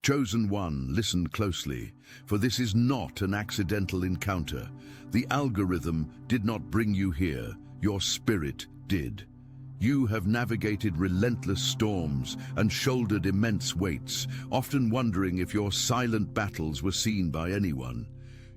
Chosen one, listen closely, for this is not an accidental encounter. The algorithm did not bring you here, your spirit did. You have navigated relentless storms and shouldered immense weights, often wondering if your silent battles were seen by anyone.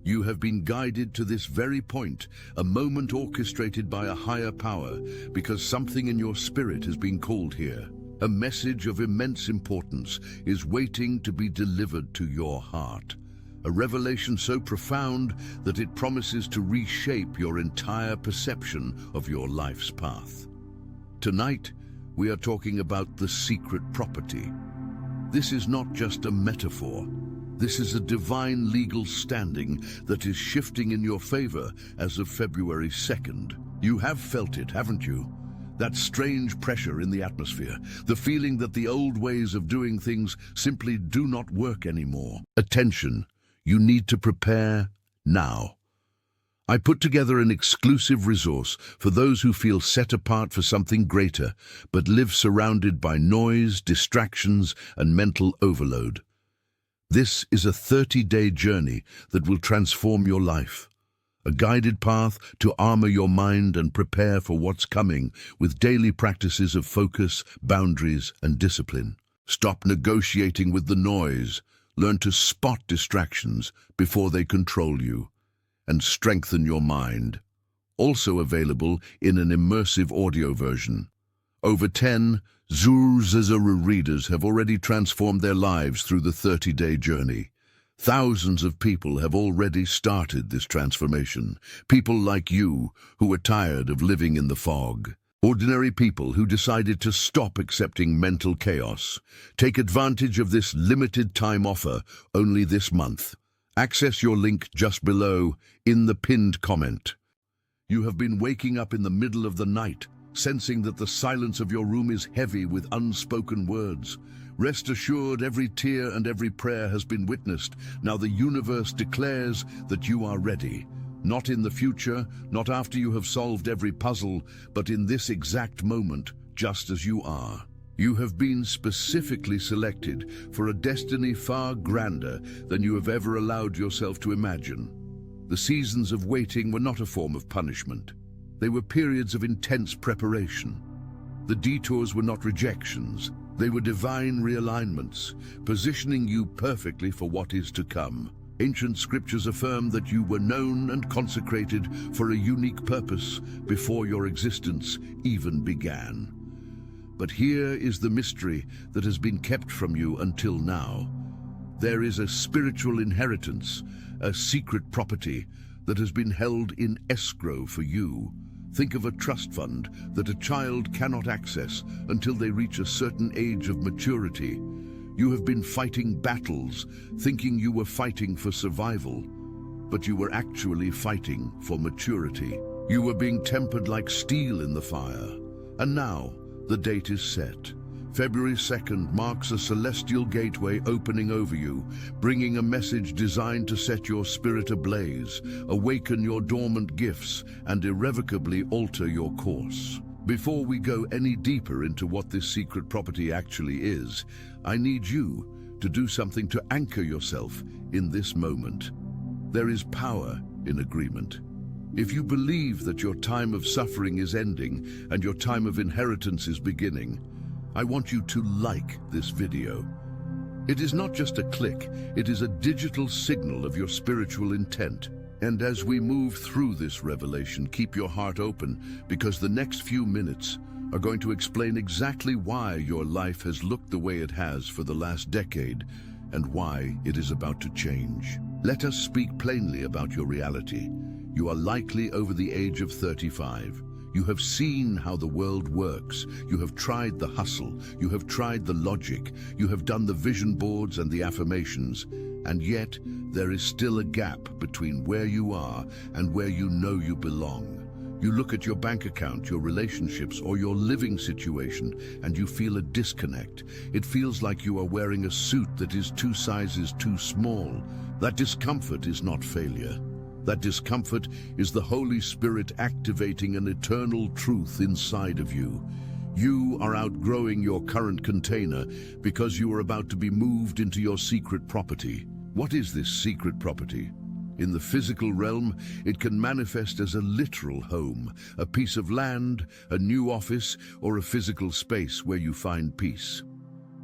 You have been guided to this very point, a moment orchestrated by a higher power, because something in your spirit has been called here. A message of immense importance is waiting to be delivered to your heart. A revelation so profound that it promises to reshape your entire perception of your life's path. Tonight, we are talking about the secret property. This is not just a metaphor. This is a divine legal standing that is shifting in your favor as of February 2nd. You have felt it, haven't you? That strange pressure in the atmosphere, the feeling that the old ways of doing things simply do not work anymore. Attention, you need to prepare now. I put together an exclusive resource for those who feel set apart for something greater, but live surrounded by noise, distractions, and mental overload. This is a 30-day journey that will transform your life. A guided path to armor your mind and prepare for what's coming with daily practices of focus, boundaries, and discipline. Stop negotiating with the noise. Learn to spot distractions before they control you. And strengthen your mind. Also available in an immersive audio version. Over 10 Zuru readers have already transformed their lives through the 30-day journey. Thousands of people have already started this transformation. People like you who are tired of living in the fog. Ordinary people who decided to stop accepting mental chaos. Take advantage of this limited time offer only this month. Access your link just below in the pinned comment. You have been waking up in the middle of the night, sensing that the silence of your room is heavy with unspoken words. Rest assured, every tear and every prayer has been witnessed. Now the universe declares that you are ready. Not in the future, not after you have solved every puzzle, but in this exact moment, just as you are. You have been specifically selected for a destiny far grander than you have ever allowed yourself to imagine. The seasons of waiting were not a form of punishment. They were periods of intense preparation. The detours were not rejections. They were divine realignments, positioning you perfectly for what is to come. Ancient scriptures affirm that you were known and consecrated for a unique purpose before your existence even began. But here is the mystery that has been kept from you until now. There is a spiritual inheritance, a secret property that has been held in escrow for you. Think of a trust fund that a child cannot access until they reach a certain age of maturity. You have been fighting battles, thinking you were fighting for survival, but you were actually fighting for maturity. You were being tempered like steel in the fire, and now, the date is set. February 2nd marks a celestial gateway opening over you, bringing a message designed to set your spirit ablaze, awaken your dormant gifts, and irrevocably alter your course. Before we go any deeper into what this secret property actually is, I need you to do something to anchor yourself in this moment. There is power in agreement. If you believe that your time of suffering is ending and your time of inheritance is beginning, I want you to like this video. It is not just a click, it is a digital signal of your spiritual intent. And as we move through this revelation, keep your heart open, because the next few minutes are going to explain exactly why your life has looked the way it has for the last decade and why it is about to change. Let us speak plainly about your reality. You are likely over the age of 35. You have seen how the world works. You have tried the hustle. You have tried the logic. You have done the vision boards and the affirmations. And yet, there is still a gap between where you are and where you know you belong. You look at your bank account, your relationships, or your living situation, and you feel a disconnect. It feels like you are wearing a suit that is 2 sizes too small. That discomfort is not failure. That discomfort is the Holy Spirit activating an eternal truth inside of you. You are outgrowing your current container because you are about to be moved into your secret property. What is this secret property? In the physical realm, it can manifest as a literal home, a piece of land, a new office, or a physical space where you find peace.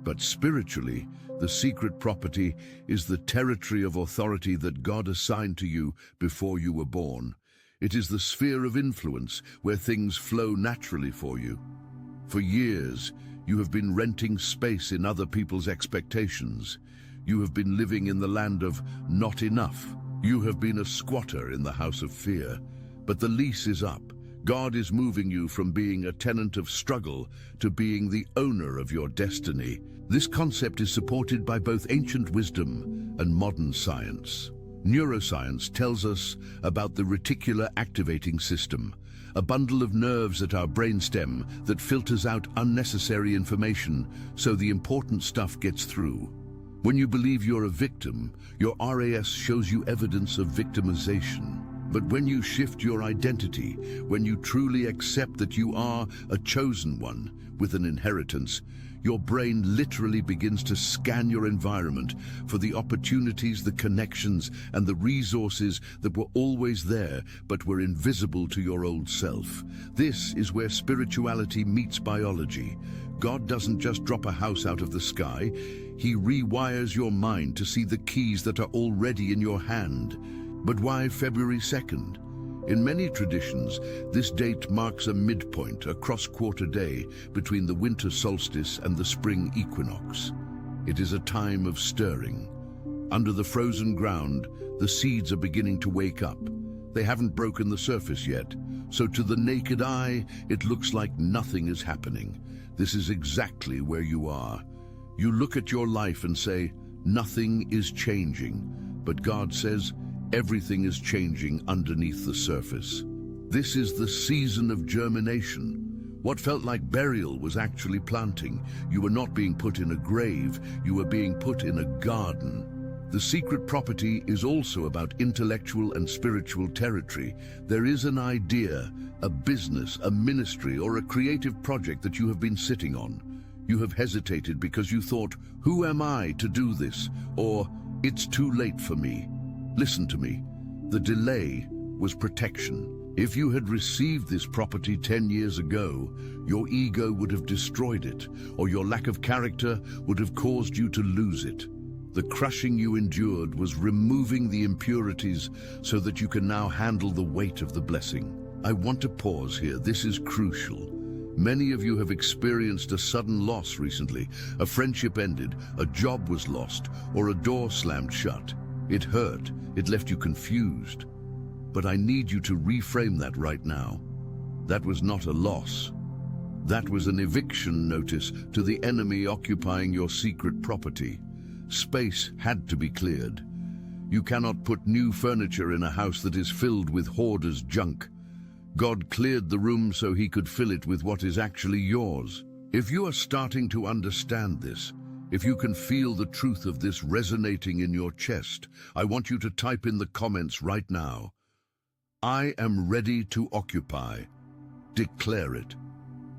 But spiritually, the secret property is the territory of authority that God assigned to you before you were born. It is the sphere of influence where things flow naturally for you. For years, you have been renting space in other people's expectations. You have been living in the land of not enough. You have been a squatter in the house of fear. But the lease is up. God is moving you from being a tenant of struggle to being the owner of your destiny. This concept is supported by both ancient wisdom and modern science. Neuroscience tells us about the reticular activating system, a bundle of nerves at our brainstem that filters out unnecessary information so the important stuff gets through. When you believe you're a victim, your RAS shows you evidence of victimization. But when you shift your identity, when you truly accept that you are a chosen one with an inheritance, your brain literally begins to scan your environment for the opportunities, the connections, and the resources that were always there but were invisible to your old self. This is where spirituality meets biology. God doesn't just drop a house out of the sky. He rewires your mind to see the keys that are already in your hand. But why February 2nd? In many traditions, this date marks a midpoint, a cross-quarter day between the winter solstice and the spring equinox. It is a time of stirring. Under the frozen ground, the seeds are beginning to wake up. They haven't broken the surface yet, so to the naked eye, it looks like nothing is happening. This is exactly where you are. You look at your life and say, nothing is changing. But God says, everything is changing underneath the surface. This is the season of germination. What felt like burial was actually planting. You were not being put in a grave, you were being put in a garden. The secret property is also about intellectual and spiritual territory. There is an idea, a business, a ministry, or a creative project that you have been sitting on. You have hesitated because you thought, who am I to do this? Or, it's too late for me. Listen to me. The delay was protection. If you had received this property 10 years ago, your ego would have destroyed it, or your lack of character would have caused you to lose it. The crushing you endured was removing the impurities so that you can now handle the weight of the blessing. I want to pause here. This is crucial. Many of you have experienced a sudden loss recently. A friendship ended, a job was lost, or a door slammed shut. It hurt. It left you confused. But I need you to reframe that right now. That was not a loss. That was an eviction notice to the enemy occupying your secret property. Space had to be cleared. You cannot put new furniture in a house that is filled with hoarders' junk. God cleared the room so he could fill it with what is actually yours. If you are starting to understand this, if you can feel the truth of this resonating in your chest, I want you to type in the comments right now. I am ready to occupy. Declare it.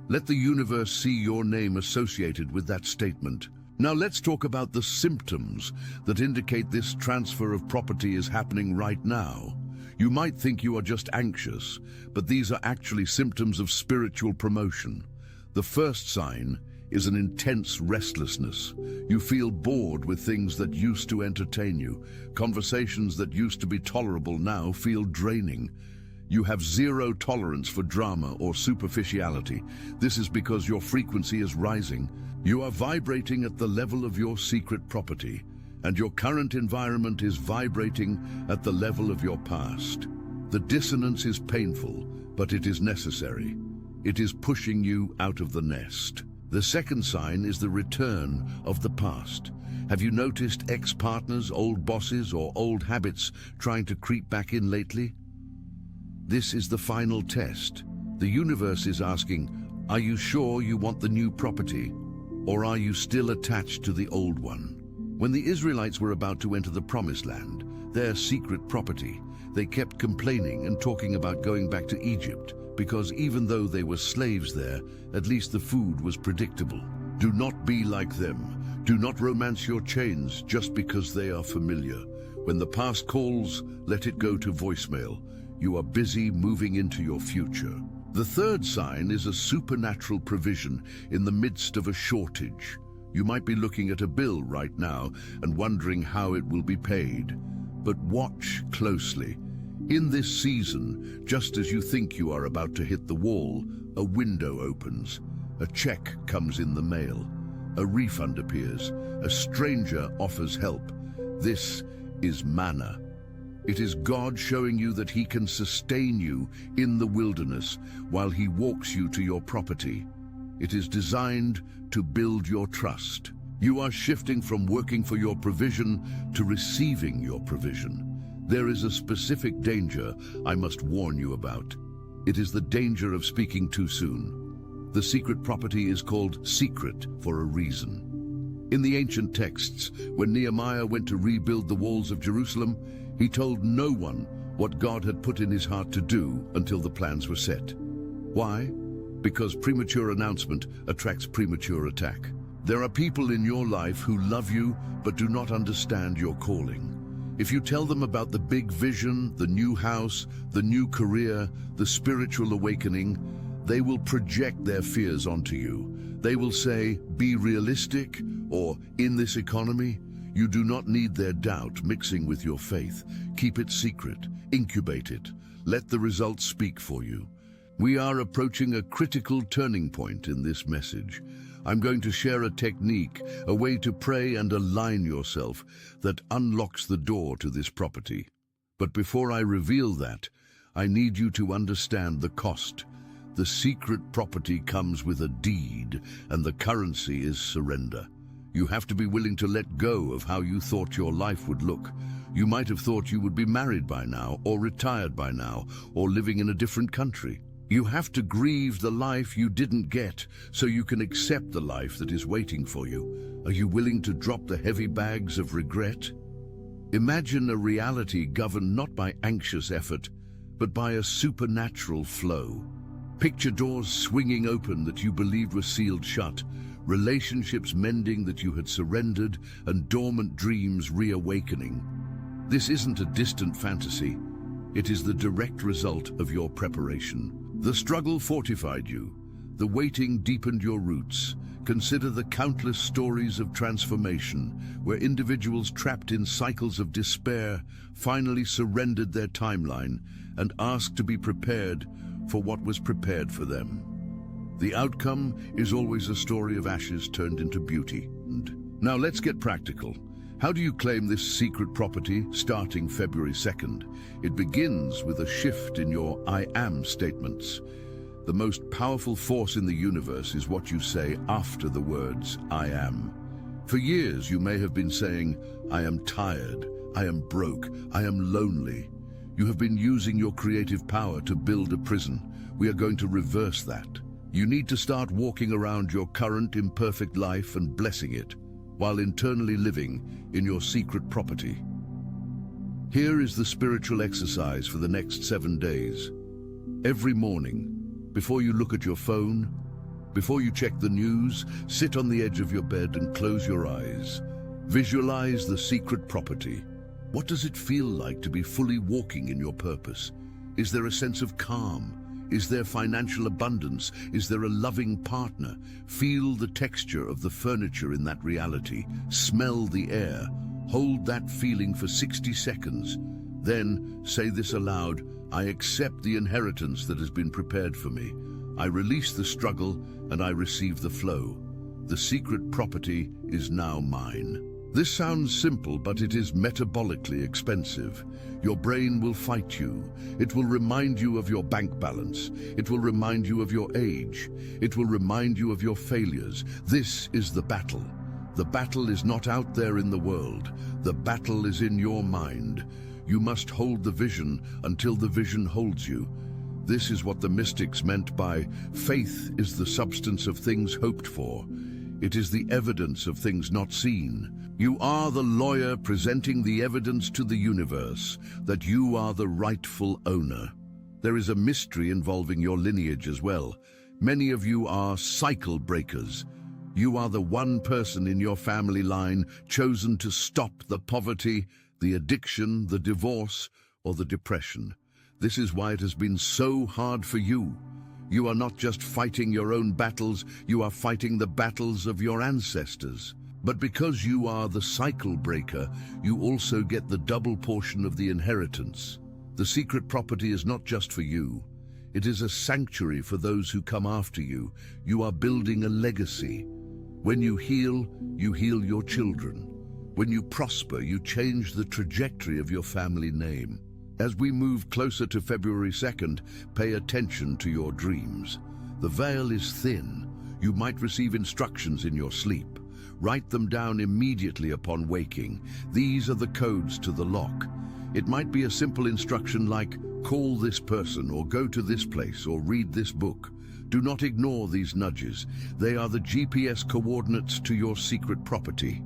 Let the universe see your name associated with that statement. Now let's talk about the symptoms that indicate this transfer of property is happening right now. You might think you are just anxious, but these are actually symptoms of spiritual promotion. The first sign is an intense restlessness. You feel bored with things that used to entertain you. Conversations that used to be tolerable now feel draining. You have zero tolerance for drama or superficiality. This is because your frequency is rising. You are vibrating at the level of your secret property, and your current environment is vibrating at the level of your past. The dissonance is painful, but it is necessary. It is pushing you out of the nest. The second sign is the return of the past. Have you noticed ex-partners, old bosses, or old habits trying to creep back in lately? This is the final test. The universe is asking, are you sure you want the new property? Or are you still attached to the old one? When the Israelites were about to enter the Promised Land, their secret property, they kept complaining and talking about going back to Egypt. because even though they were slaves there, at least the food was predictable. Do not be like them. Do not romance your chains just because they are familiar. When the past calls, let it go to voicemail. You are busy moving into your future. The third sign is a supernatural provision in the midst of a shortage. You might be looking at a bill right now and wondering how it will be paid. But watch closely. In this season, just as you think you are about to hit the wall, a window opens. A check comes in the mail. A refund appears. A stranger offers help. This is manna. It is God showing you that He can sustain you in the wilderness while He walks you to your property. It is designed to build your trust. You are shifting from working for your provision to receiving your provision. There is a specific danger I must warn you about. It is the danger of speaking too soon. The secret property is called secret for a reason. In the ancient texts, when Nehemiah went to rebuild the walls of Jerusalem, he told no one what God had put in his heart to do until the plans were set. Why? Because premature announcement attracts premature attack. There are people in your life who love you but do not understand your calling. If you tell them about the big vision, the new house, the new career, the spiritual awakening, they will project their fears onto you. They will say, "Be realistic," or "In this economy." You do not need their doubt mixing with your faith. Keep it secret. Incubate it. Let the results speak for you. We are approaching a critical turning point in this message. I'm going to share a technique, a way to pray and align yourself that unlocks the door to this property. But before I reveal that, I need you to understand the cost. The secret property comes with a deed, and the currency is surrender. You have to be willing to let go of how you thought your life would look. You might have thought you would be married by now, or retired by now, or living in a different country. You have to grieve the life you didn't get so you can accept the life that is waiting for you. Are you willing to drop the heavy bags of regret? Imagine a reality governed not by anxious effort, but by a supernatural flow. Picture doors swinging open that you believed were sealed shut, relationships mending that you had surrendered, and dormant dreams reawakening. This isn't a distant fantasy. It is the direct result of your preparation. The struggle fortified you. The waiting deepened your roots. Consider the countless stories of transformation where individuals trapped in cycles of despair finally surrendered their timeline and asked to be prepared for what was prepared for them. The outcome is always a story of ashes turned into beauty. And now let's get practical. How do you claim this secret property starting February 2nd? It begins with a shift in your I am statements. The most powerful force in the universe is what you say after the words I am. For years you may have been saying, I am tired, I am broke, I am lonely. You have been using your creative power to build a prison. We are going to reverse that. You need to start walking around your current imperfect life and blessing it, while internally living in your secret property. Here is the spiritual exercise for the next 7 days. Every morning, before you look at your phone, before you check the news, sit on the edge of your bed and close your eyes. Visualize the secret property. What does it feel like to be fully walking in your purpose? Is there a sense of calm? Is there financial abundance? Is there a loving partner? Feel the texture of the furniture in that reality. Smell the air. Hold that feeling for 60 seconds. Then say this aloud: I accept the inheritance that has been prepared for me. I release the struggle and I receive the flow. The secret property is now mine. This sounds simple, but it is metabolically expensive. Your brain will fight you. It will remind you of your bank balance. It will remind you of your age. It will remind you of your failures. This is the battle. The battle is not out there in the world. The battle is in your mind. You must hold the vision until the vision holds you. This is what the mystics meant by faith is the substance of things hoped for. It is the evidence of things not seen. You are the lawyer presenting the evidence to the universe that you are the rightful owner. There is a mystery involving your lineage as well. Many of you are cycle breakers. You are the one person in your family line chosen to stop the poverty, the addiction, the divorce, or the depression. This is why it has been so hard for you. You are not just fighting your own battles, you are fighting the battles of your ancestors. But because you are the cycle breaker, you also get the double portion of the inheritance. The secret property is not just for you. It is a sanctuary for those who come after you. You are building a legacy. When you heal your children. When you prosper, you change the trajectory of your family name. As we move closer to February 2nd, pay attention to your dreams. The veil is thin. You might receive instructions in your sleep. Write them down immediately upon waking. These are the codes to the lock. It might be a simple instruction like, call this person, or go to this place, or read this book. Do not ignore these nudges. They are the GPS coordinates to your secret property.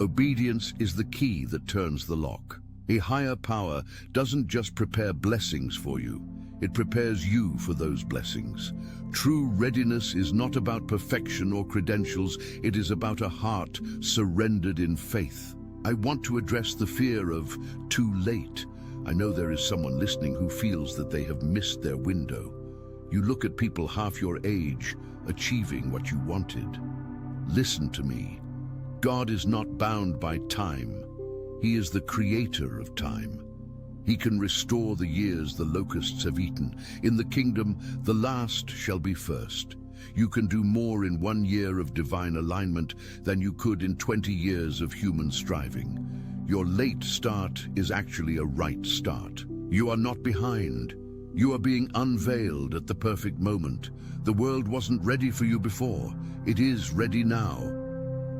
Obedience is the key that turns the lock. A higher power doesn't just prepare blessings for you. It prepares you for those blessings. True readiness is not about perfection or credentials. It is about a heart surrendered in faith. I want to address the fear of too late. I know there is someone listening who feels that they have missed their window. You look at people half your age, achieving what you wanted. Listen to me. God is not bound by time. He is the creator of time. He can restore the years the locusts have eaten. In the kingdom, the last shall be first. You can do more in 1 year of divine alignment than you could in 20 years of human striving. Your late start is actually a right start. You are not behind. You are being unveiled at the perfect moment. The world wasn't ready for you before. It is ready now.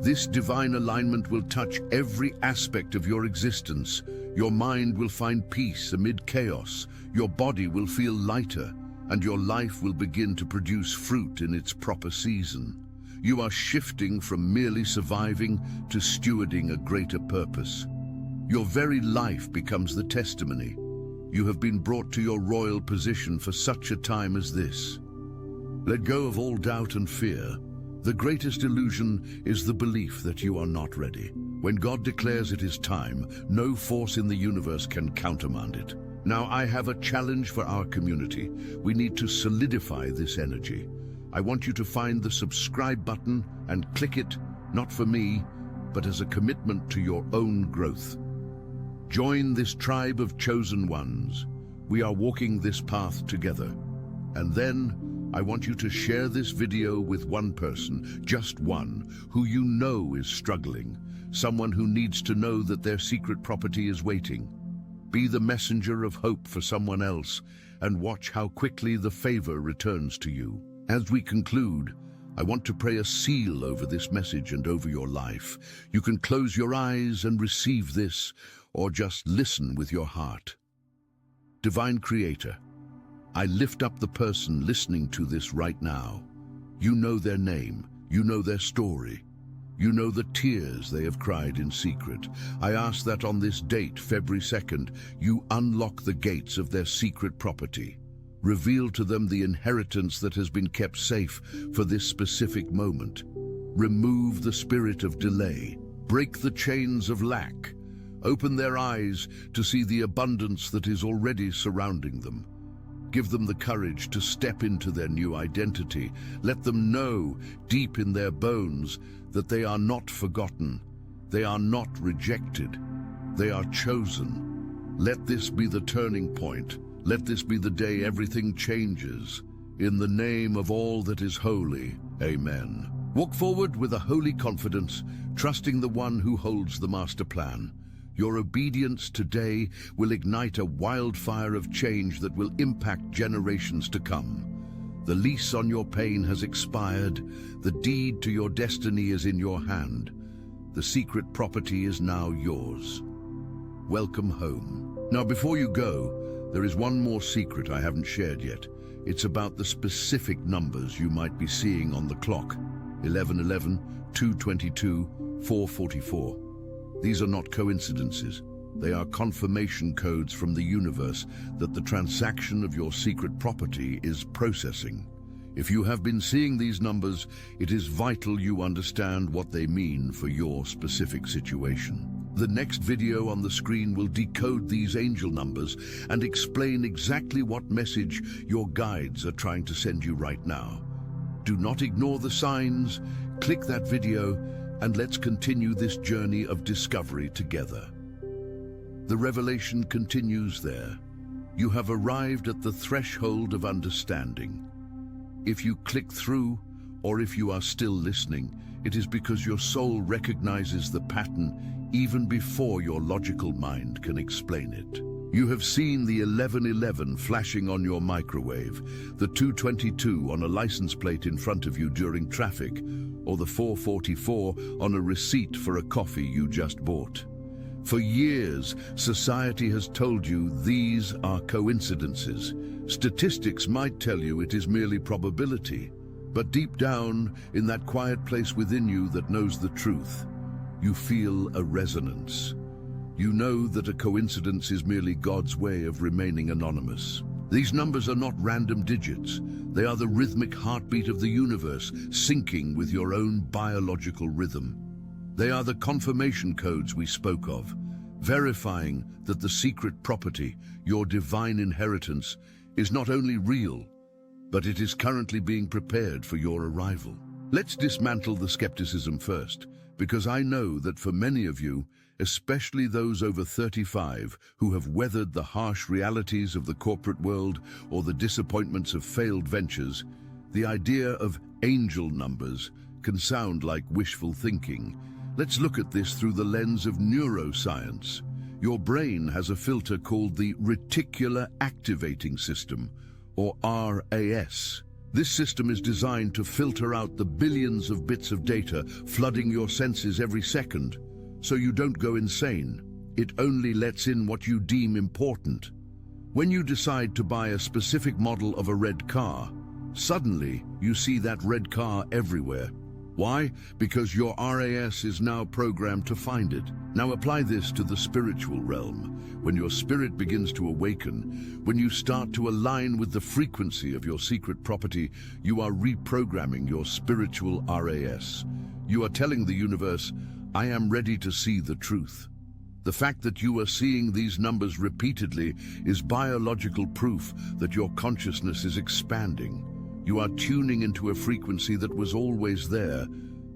This divine alignment will touch every aspect of your existence. Your mind will find peace amid chaos. Your body will feel lighter, and your life will begin to produce fruit in its proper season. You are shifting from merely surviving to stewarding a greater purpose. Your very life becomes the testimony. You have been brought to your royal position for such a time as this. Let go of all doubt and fear. The greatest illusion is the belief that you are not ready. When God declares it is time, no force in the universe can countermand it. Now I have a challenge for our community. We need to solidify this energy. I want you to find the subscribe button and click it, not for me, but as a commitment to your own growth. Join this tribe of chosen ones. We are walking this path together. And then, I want you to share this video with one person, just one, who you know is struggling, someone who needs to know that their secret property is waiting. Be the messenger of hope for someone else, and watch how quickly the favor returns to you. As we conclude, I want to pray a seal over this message and over your life. You can close your eyes and receive this, or just listen with your heart. Divine Creator, I lift up the person listening to this right now. You know their name, you know their story, you know the tears they have cried in secret. I ask that on this date, February 2nd, you unlock the gates of their secret property. Reveal to them the inheritance that has been kept safe for this specific moment. Remove the spirit of delay. Break the chains of lack. Open their eyes to see the abundance that is already surrounding them. Give them the courage to step into their new identity. Let them know, deep in their bones, that they are not forgotten. They are not rejected. They are chosen. Let this be the turning point. Let this be the day everything changes. In the name of all that is holy, amen. Walk forward with a holy confidence, trusting the one who holds the master plan. Your obedience today will ignite a wildfire of change that will impact generations to come. The lease on your pain has expired. The deed to your destiny is in your hand. The secret property is now yours. Welcome home. Now, before you go, there is one more secret I haven't shared yet. It's about the specific numbers you might be seeing on the clock. 1111, 222, 444. These are not coincidences. They are confirmation codes from the universe that the transaction of your secret property is processing. If you have been seeing these numbers, it is vital you understand what they mean for your specific situation. The next video on the screen will decode these angel numbers and explain exactly what message your guides are trying to send you right now. Do not ignore the signs, click that video, and let's continue this journey of discovery together. The revelation continues there. You have arrived at the threshold of understanding. If you click through, or if you are still listening, it is because your soul recognizes the pattern even before your logical mind can explain it. You have seen the 1111 flashing on your microwave, the 222 on a license plate in front of you during traffic, or the 444 on a receipt for a coffee you just bought. For years, society has told you these are coincidences. Statistics might tell you it is merely probability, but deep down, in that quiet place within you that knows the truth, you feel a resonance. You know that a coincidence is merely God's way of remaining anonymous. These numbers are not random digits. They are the rhythmic heartbeat of the universe, syncing with your own biological rhythm. They are the confirmation codes we spoke of, verifying that the secret property, your divine inheritance, is not only real, but it is currently being prepared for your arrival. Let's dismantle the skepticism first, because I know that for many of you, especially those over 35 who have weathered the harsh realities of the corporate world or the disappointments of failed ventures, the idea of angel numbers can sound like wishful thinking. Let's look at this through the lens of neuroscience. Your brain has a filter called the reticular activating system, or RAS. This system is designed to filter out the billions of bits of data flooding your senses every second, so you don't go insane. It only lets in what you deem important. When you decide to buy a specific model of a red car, suddenly you see that red car everywhere. Why? Because your RAS is now programmed to find it. Now apply this to the spiritual realm. When your spirit begins to awaken, when you start to align with the frequency of your secret property, you are reprogramming your spiritual RAS. You are telling the universe, I am ready to see the truth. The fact that you are seeing these numbers repeatedly is biological proof that your consciousness is expanding. You are tuning into a frequency that was always there,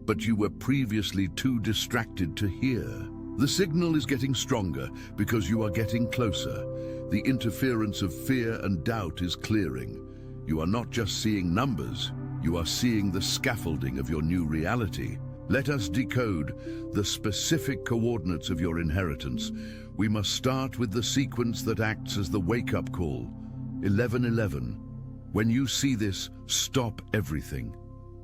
but you were previously too distracted to hear. The signal is getting stronger because you are getting closer. The interference of fear and doubt is clearing. You are not just seeing numbers, you are seeing the scaffolding of your new reality. Let us decode the specific coordinates of your inheritance. We must start with the sequence that acts as the wake-up call, 1111. When you see this, stop everything.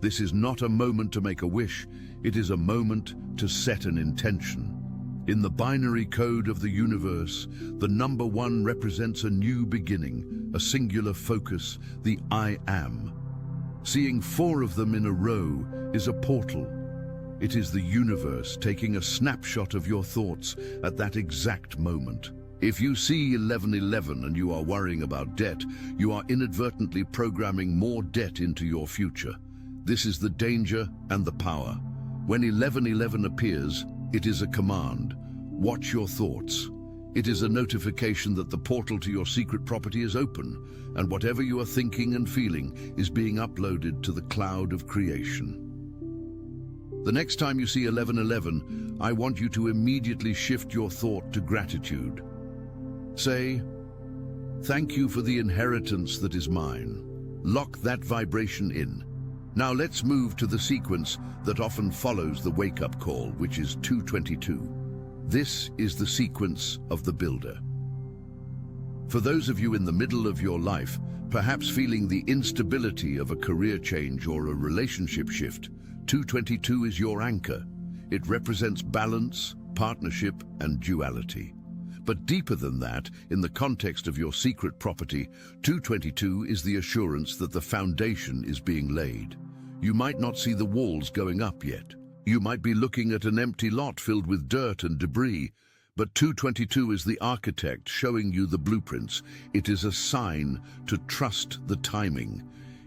This is not a moment to make a wish, it is a moment to set an intention. In the binary code of the universe, the number 1 represents a new beginning, a singular focus, the I am. Seeing 4 of them in a row is a portal. It is the universe taking a snapshot of your thoughts at that exact moment. If you see 1111 and you are worrying about debt, you are inadvertently programming more debt into your future. This is the danger and the power. When 1111 appears, it is a command. Watch your thoughts. It is a notification that the portal to your secret property is open, and whatever you are thinking and feeling is being uploaded to the cloud of creation. The next time you see 1111, I want you to immediately shift your thought to gratitude. Say, thank you for the inheritance that is mine. Lock that vibration in. Now let's move to the sequence that often follows the wake-up call, which is 222. This is the sequence of the builder. For those of you in the middle of your life, perhaps feeling the instability of a career change or a relationship shift, 222 is your anchor. It represents balance, partnership, and duality. But deeper than that, in the context of your secret property, 222 is the assurance that the foundation is being laid. You might not see the walls going up yet. You might be looking at an empty lot filled with dirt and debris, But 222 is the architect showing you the blueprints. It is a sign to trust the timing.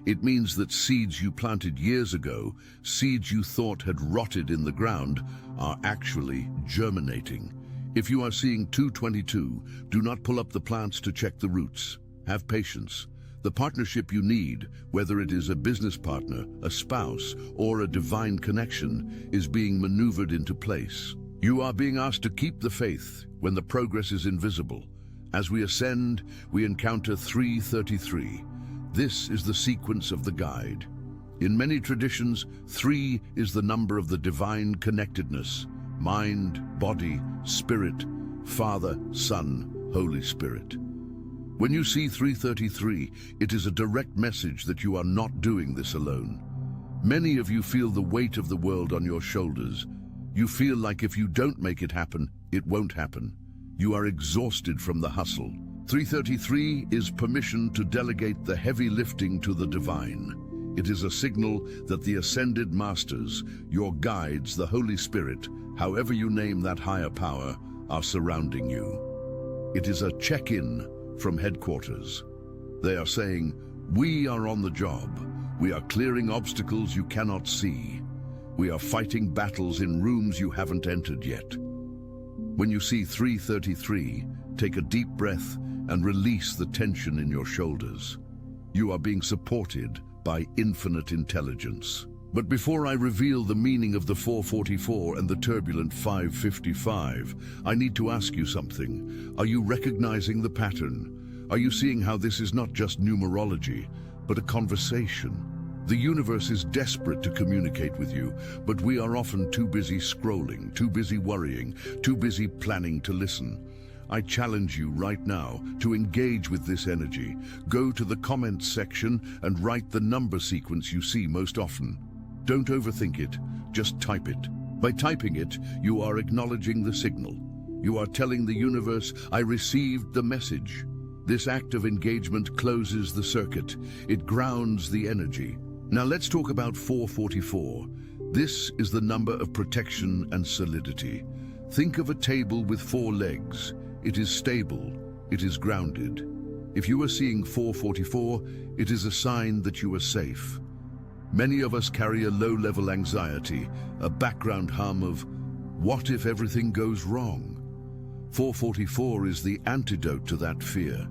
It means that seeds you planted years ago, seeds you thought had rotted in the ground, are actually germinating. If you are seeing 222, do not pull up the plants to check the roots. Have patience. The partnership you need, whether it is a business partner, a spouse, or a divine connection, is being maneuvered into place. You are being asked to keep the faith when the progress is invisible. As we ascend, we encounter 333. This is the sequence of the guide. In many traditions, 3 is the number of the divine connectedness: mind, body, spirit, Father, Son, Holy Spirit. When you see 333, it is a direct message that you are not doing this alone. Many of you feel the weight of the world on your shoulders. You feel like if you don't make it happen, it won't happen. You are exhausted from the hustle. 333 is permission to delegate the heavy lifting to the divine. It is a signal that the ascended masters, your guides, the Holy Spirit, however you name that higher power, are surrounding you. It is a check-in from headquarters. They are saying, "We are on the job. We are clearing obstacles you cannot see. We are fighting battles in rooms you haven't entered yet." When you see 333, take a deep breath and release the tension in your shoulders. You are being supported by infinite intelligence. But before I reveal the meaning of the 444 and the turbulent 555, I need to ask you something. Are you recognizing the pattern? Are you seeing how this is not just numerology, but a conversation? The universe is desperate to communicate with you, but we are often too busy scrolling, too busy worrying, too busy planning to listen. I challenge you right now to engage with this energy. Go to the comments section and write the number sequence you see most often. Don't overthink it, just type it. By typing it, you are acknowledging the signal. You are telling the universe, "I received the message." This act of engagement closes the circuit. It grounds the energy. Now let's talk about 444. This is the number of protection and solidity. Think of a table with 4 legs. It is stable. It is grounded. If you are seeing 444, it is a sign that you are safe. Many of us carry a low-level anxiety, a background hum of, "What if everything goes wrong?" 444 is the antidote to that fear.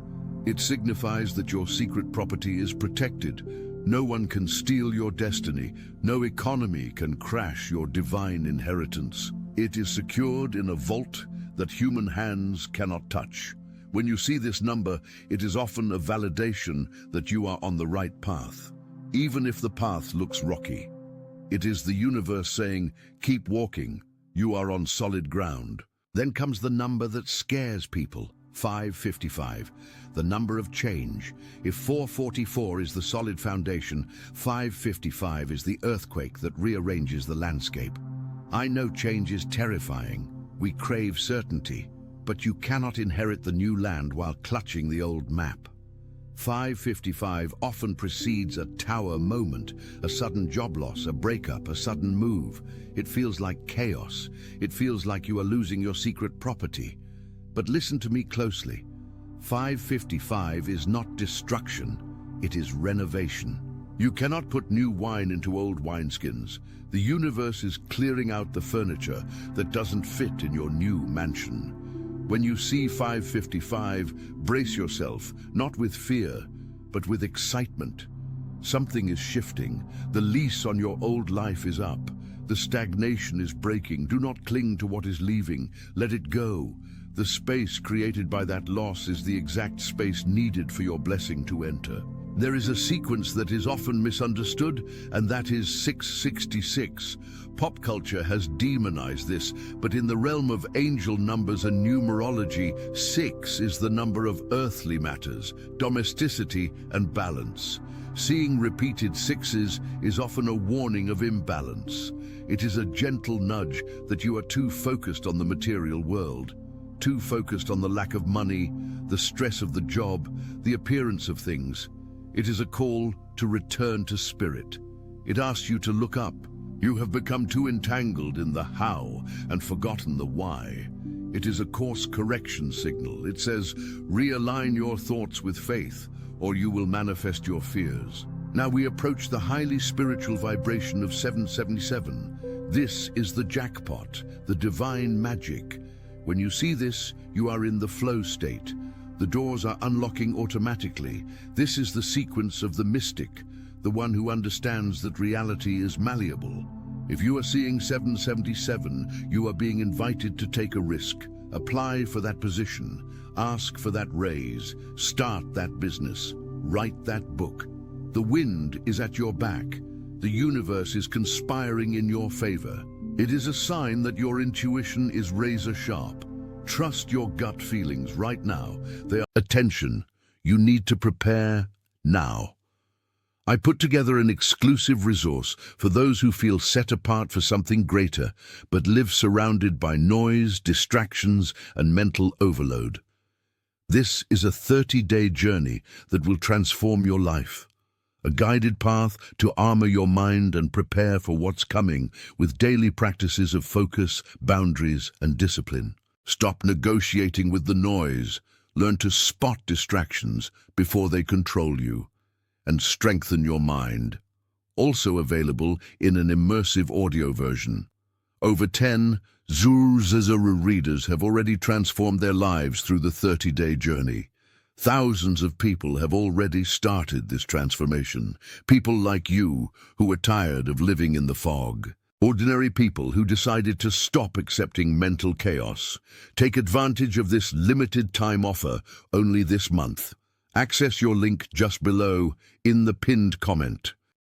It signifies that your secret property is protected. No one can steal your destiny. No economy can crash your divine inheritance. It is secured in a vault that human hands cannot touch. When you see this number, it is often a validation that you are on the right path. Even if the path looks rocky, it is the universe saying, "Keep walking, you are on solid ground." Then comes the number that scares people, 555, the number of change. If 444 is the solid foundation, 555 is the earthquake that rearranges the landscape. I know change is terrifying. We crave certainty, but you cannot inherit the new land while clutching the old map. 555 often precedes a tower moment, a sudden job loss, a breakup, a sudden move. It feels like chaos. It feels like you are losing your secret property. But listen to me closely. 555 is not destruction, it is renovation. You cannot put new wine into old wineskins. The universe is clearing out the furniture that doesn't fit in your new mansion. When you see 555, brace yourself, not with fear, but with excitement. Something is shifting. The lease on your old life is up. The stagnation is breaking. Do not cling to what is leaving. Let it go. The space created by that loss is the exact space needed for your blessing to enter. There is a sequence that is often misunderstood, and that is 666. Pop culture has demonized this, but in the realm of angel numbers and numerology, 6 is the number of earthly matters, domesticity, and balance. Seeing repeated 6s is often a warning of imbalance. It is a gentle nudge that you are too focused on the material world, too focused on the lack of money, the stress of the job, the appearance of things. It is a call to return to spirit. It asks you to look up. You have become too entangled in the how and forgotten the why. It is a course correction signal. It says, realign your thoughts with faith, or you will manifest your fears. Now we approach the highly spiritual vibration of 777. This is the jackpot, the divine magic. When you see this, you are in the flow state. The doors are unlocking automatically. This is the sequence of the mystic, the one who understands that reality is malleable. If you are seeing 777, you are being invited to take a risk. Apply for that position. Ask for that raise. Start that business. Write that book. The wind is at your back. The universe is conspiring in your favor. It is a sign that your intuition is razor sharp. Trust your gut feelings right now. They are attention. You need to prepare now. I put together an exclusive resource for those who feel set apart for something greater, but live surrounded by noise, distractions, and mental overload. This is a 30-day journey that will transform your life. A guided path to armor your mind and prepare for what's coming with daily practices of focus, boundaries, and discipline. Stop negotiating with the noise. Learn to spot distractions before they control you, and strengthen your mind. Also available in an immersive audio version. Over 10 Zuru readers have already transformed their lives through the 30-day journey. Thousands of people have already started this transformation. People like you who are tired of living in the fog. Ordinary people who decided to stop accepting mental chaos. Take advantage of this limited time offer only this month. Access your link just below in the pinned comment.